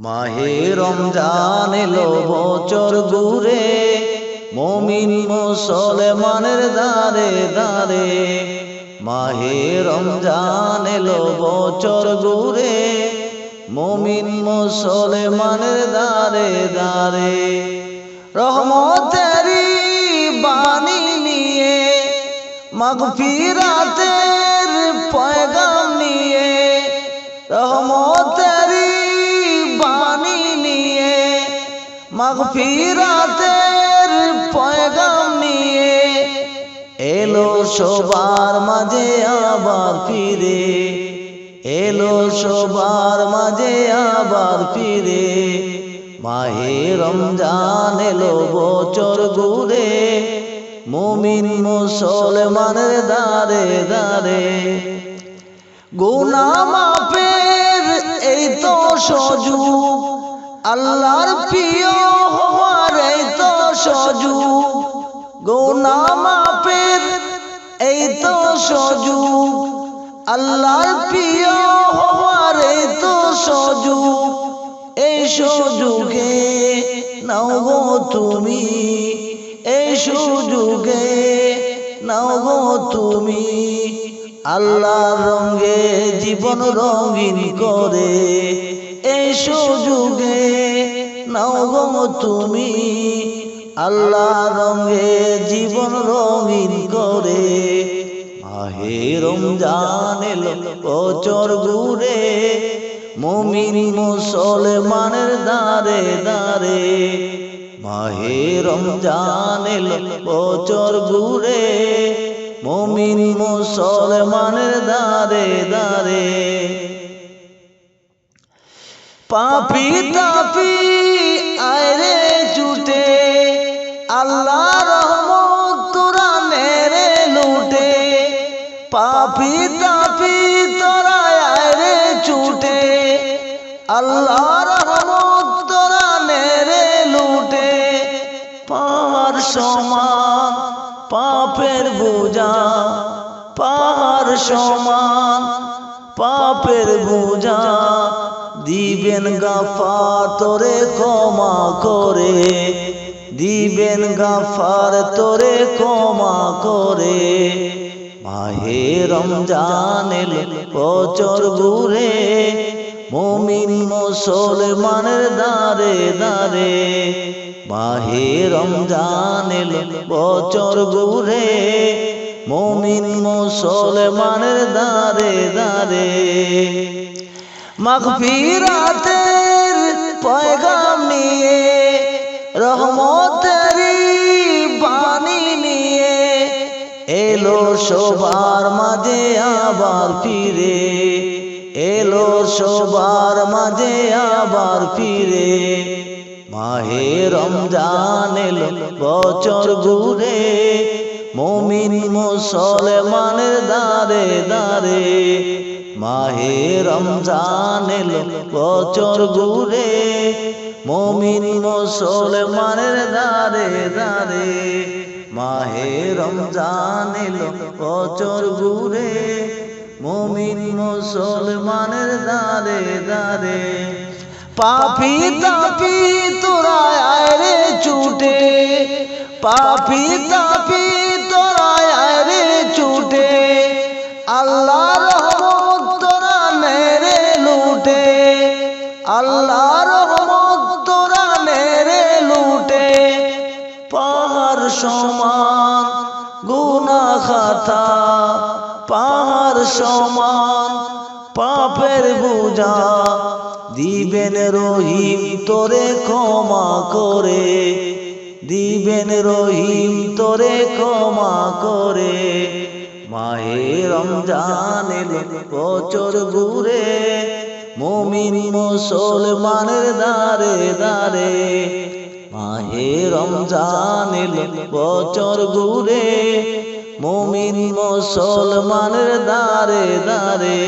মাহে রমজান এলো বছর ঘুরে, মুমিন মুসলমানের দারে দারে। মাহে রমজান এলো বছর ঘুরে, মুমিন মুসলমানের দারে দারে। রহমতেরি বাণী নিয়ে, মাগফিরাতের পয়গাম নিয়ে, রহমতেরি বাণী নিয়ে, মাগফিরাতের পয়গাম নিয়ে এলো সবার মাঝে আবার ফিরে, এলো সবার মাঝে আবার ফিরে। মাহে রমজান এলো বছর ঘুরে, মুমিন মুসলমানের দারে দারে। গুনাহ মাফের এই তো সুযোগ, আল্লাহর প্রিয় হওয়ার এই তো সুযোগ। গুনাহ মাফের এই তো সুযোগ, আল্লাহর প্রিয় হওয়ার এই তো সুযোগ। এই সুযোগে নাও গো তুমি, এই সুযোগে নাও গো তুমি। আল্লাহর রঙে জীবন রঙিন করে, এই সুযোগে নাও গো তুমি। আল্লাহর রঙে জীবন রঙিন করে। মাহে রমজান এলো বছর ঘুরে, মুমিন মুসলমানের দারে দারে। মাহে রমজান এলো বছর ঘুরে, মুমিন মুসলমানের দারে দারে। পাপী তাপী আয়রে ছুটে, আল্লাহ রহমত তোরা নেরে লুটে। পাপী তাপী তোরা আয়রে ছুটে, আল্লাহ রহমত তোরা নেরে লুটে। পাহাড় সমান পাপের বোঝা, পাহাড় সমান পাপের বোঝা। দিবেন গাফার তোরে ক্ষমা করে, দিবেন গাফার তোরে ক্ষমা করে। মাহে রমজান এলো বছর ঘুরে, মুমিন মুসলমানের দারে দারে। মাহে রমজান এলো বছর ঘুরে, মুমিন মুসলমানের দারে দারে। মাগফিরাতের পয়গাম নিয়ে, রহমতেরি বাণী নিয়ে এলো সবার মাঝে আবার ফিরে, এলো সবার মাঝে আবার ফিরে। মাহে রমজান এলো বছর ঘুরে, মুমিন মুসলমানের দারে দারে। মাহে রমজান এলো বছর ঘুরে, মুমিন মুসলমানের দারে দারে। মাহে রমজান এলো বছর ঘুরে, মুমিন মুসলমানের দারে দারে। পাপী তাপী তোরা আয়রে ছুটে, পাপী তাপী তোরা আয়রে ছুটে। আল্লাহ রহমত তোরা নেরে লুটে, আল্লাহ রহমত তোরা নেরে লুটে। পাহাড় সমান গুনাহ খাতা, পাহাড় সমান পাপের বোঝা। দিবেন রহিম তোরে ক্ষমা করে, দিবেন রহিম তোরে ক্ষমা করে। মাহে রমজান এলো বছর ঘুরে, মুমিন মুসলমানের দারে দারে। মাহে রমজান এলো বছর ঘুরে, মুমিন মুসলমানের দারে দারে।